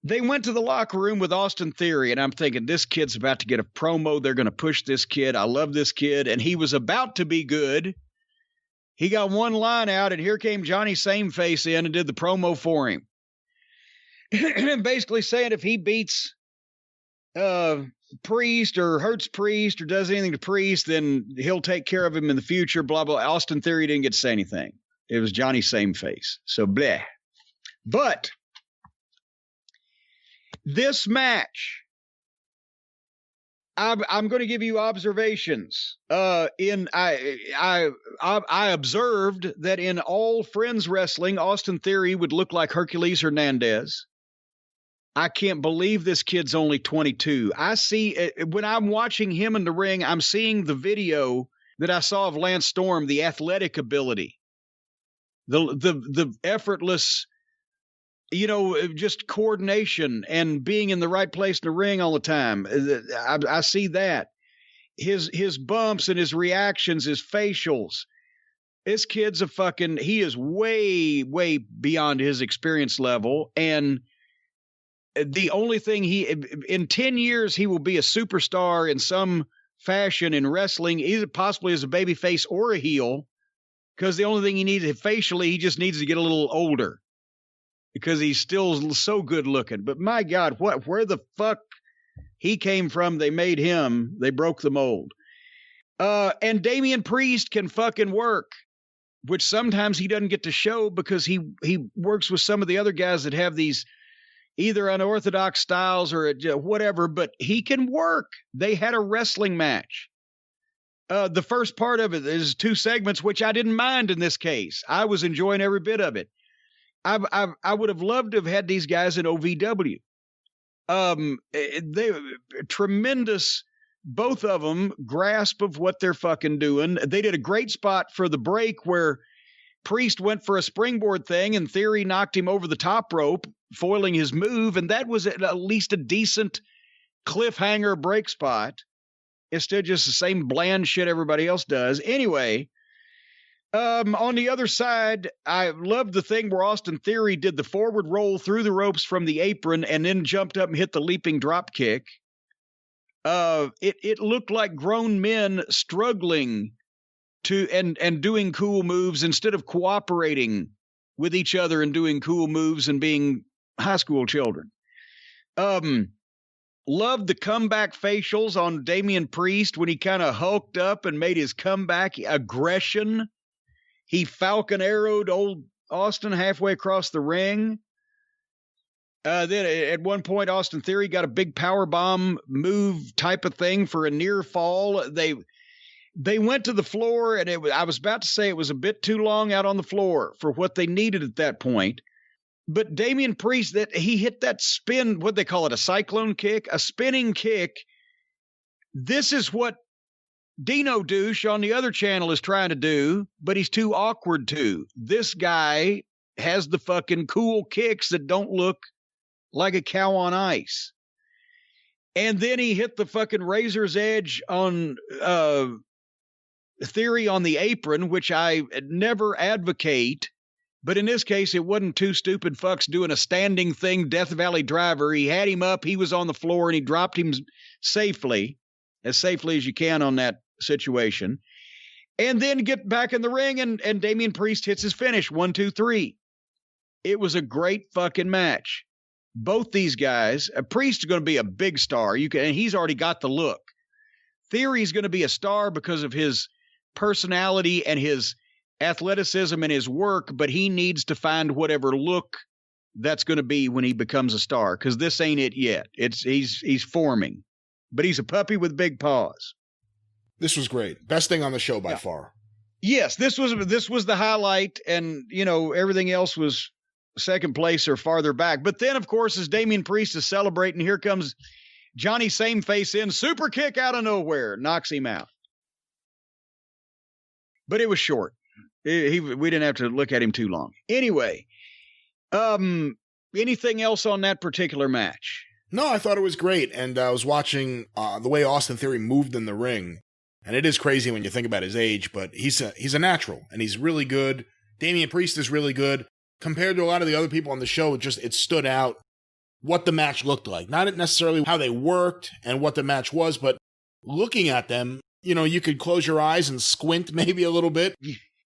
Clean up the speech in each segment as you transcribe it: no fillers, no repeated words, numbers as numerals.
They went to the locker room with Austin Theory, and I'm thinking, this kid's about to get a promo. They're going to push this kid. I love this kid. And he was about to be good. He got one line out, and here came Johnny Sameface in and did the promo for him. Basically saying if he beats Priest or hurts Priest or does anything to Priest, then he'll take care of him in the future, blah, blah. Austin Theory didn't get to say anything. It was Johnny Sameface. So, bleh. But this match, I'm going to give you observations. I observed that in all Friends wrestling, Austin Theory would look like Hercules Hernandez. I can't believe this kid's only 22. I see when I'm watching him in the ring, I'm seeing the video that I saw of Lance Storm, the athletic ability, the effortless, just coordination and being in the right place in the ring all the time. I see that. His bumps and his reactions, his facials. This kid's he is way, way beyond his experience level. And the only thing in 10 years, he will be a superstar in some fashion in wrestling, either possibly as a babyface or a heel, because the only thing he needs facially, he just needs to get a little older because he's still so good looking. But my God, where the fuck he came from, they made him, they broke the mold. And Damian Priest can fucking work, which sometimes he doesn't get to show because he works with some of the other guys that have these either unorthodox styles or whatever, but he can work. They had a wrestling match. The first part of it is 2 segments, which I didn't mind in this case. I was enjoying every bit of it. I would have loved to have had these guys in OVW. They tremendous, both of them, grasp of what they're fucking doing. They did a great spot for the break where Priest went for a springboard thing and Theory knocked him over the top rope, foiling his move, and that was at least a decent cliffhanger break spot. Instead of just the same bland shit everybody else does. Anyway, on the other side, I loved the thing where Austin Theory did the forward roll through the ropes from the apron and then jumped up and hit the leaping drop kick. It looked like grown men struggling to and doing cool moves instead of cooperating with each other and doing cool moves and being high school children. Loved the comeback facials on Damian Priest when he kind of hulked up and made his comeback aggression. He falcon arrowed old Austin halfway across the ring. Then at one point, Austin Theory got a big power bomb move type of thing for a near fall. They went to the floor, and I was about to say it was a bit too long out on the floor for what they needed at that point. But Damian Priest, that he hit that spin, what they call it, a cyclone kick, a spinning kick. This is what Dino Douche on the other channel is trying to do, but he's too awkward to. This guy has the fucking cool kicks that don't look like a cow on ice. And then he hit the fucking razor's edge on Theory on the apron, which I never advocate. But in this case, it wasn't 2 stupid fucks doing a standing thing, Death Valley driver. He had him up, he was on the floor, and he dropped him safely as you can on that situation. And then get back in the ring, and Damian Priest hits his finish, 1, 2, 3. It was a great fucking match. Both these guys, Priest is going to be a big star. And he's already got the look. Theory's going to be a star because of his personality and his athleticism and his work, but he needs to find whatever look that's going to be when he becomes a star, because this ain't it yet. He's forming, but he's a puppy with big paws. This was great. Best thing on the show by far. Yes, this was the highlight, and everything else was second place or farther back. But then, of course, as Damian Priest is celebrating, here comes Johnny Sameface in, super kick out of nowhere, knocks him out. But it was short. We didn't have to look at him too long. Anyway, anything else on that particular match? No, I thought it was great. And I was watching the way Austin Theory moved in the ring. And it is crazy when you think about his age, but he's a natural, and he's really good. Damian Priest is really good. Compared to a lot of the other people on the show, it stood out. what the match looked like. Not necessarily how they worked and what the match was, but looking at them, you could close your eyes and squint maybe a little bit,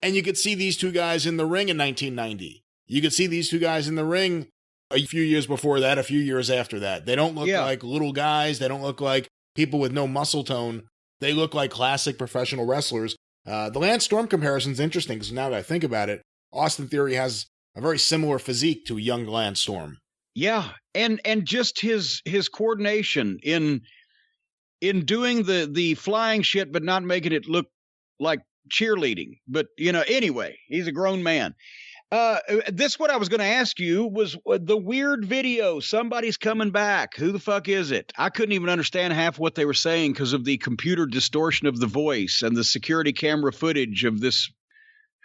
and you could see these two guys in the ring in 1990. You could see these two guys in the ring a few years before that, a few years after that. They don't look like little guys. They don't look like people with no muscle tone. They look like classic professional wrestlers. The Lance Storm comparison is interesting because now that I think about it, Austin Theory has a very similar physique to young Lance Storm. Yeah, and just his coordination in doing the flying shit, but not making it look like cheerleading. But anyway, he's a grown man. This what I was going to ask you was the weird video. Somebody's coming back. Who the fuck is it? I couldn't even understand half what they were saying because of the computer distortion of the voice and the security camera footage of this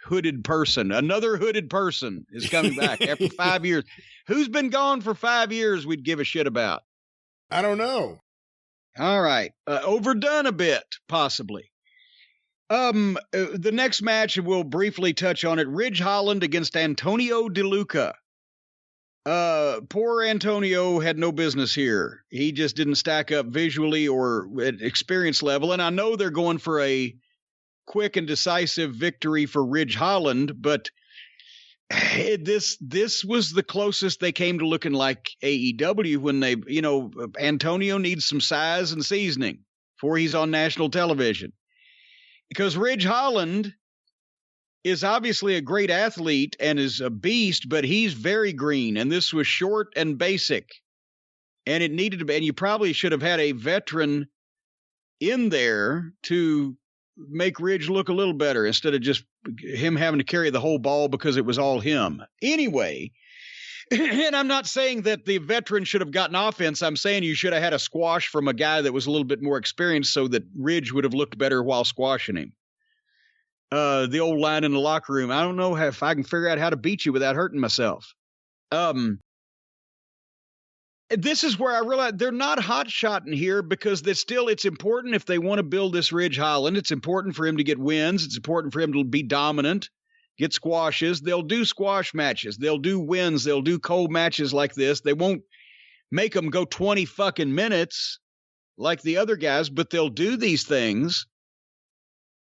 hooded person. Another hooded person is coming back after 5 years. Who's been gone for 5 years we'd give a shit about? I don't know. All right. Overdone a bit, possibly. The next match, we'll briefly touch on it. Ridge Holland against Antonio DeLuca. Poor Antonio had no business here. He just didn't stack up visually or at experience level. And I know they're going for a quick and decisive victory for Ridge Holland, but this was the closest they came to looking like AEW when they, Antonio needs some size and seasoning before he's on national television. Because Ridge Holland is obviously a great athlete and is a beast, but he's very green, and this was short and basic. And it needed to be, and you probably should have had a veteran in there to make Ridge look a little better instead of just him having to carry the whole ball because it was all him. Anyway, and I'm not saying that the veteran should have gotten offense. I'm saying you should have had a squash from a guy that was a little bit more experienced so that Ridge would have looked better while squashing him. The old line in the locker room, I don't know if I can figure out how to beat you without hurting myself. This is where I realize they're not hot-shotting here because it's important if they want to build this Ridge Holland. It's important for him to get wins. It's important for him to be dominant, get squashes. They'll do squash matches. They'll do wins. They'll do cold matches like this. They won't make them go 20 fucking minutes like the other guys, but they'll do these things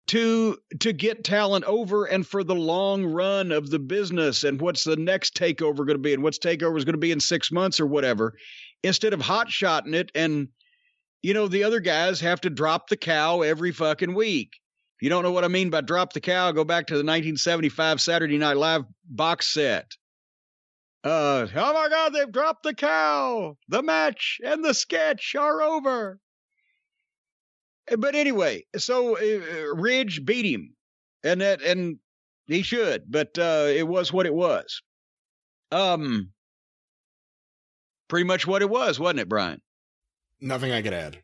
to get talent over and for the long run of the business. And what's the next takeover going to be? And what's takeover is going to be in 6 months or whatever, instead of hot-shotting it. And, the other guys have to drop the cow every fucking week. If you don't know what I mean by drop the cow, go back to the 1975 Saturday Night Live box set. Oh my God, they've dropped the cow. The match and the sketch are over. But anyway, so Ridge beat him, and he should, but it was what it was. Pretty much what it was, wasn't it, Brian? Nothing I could add.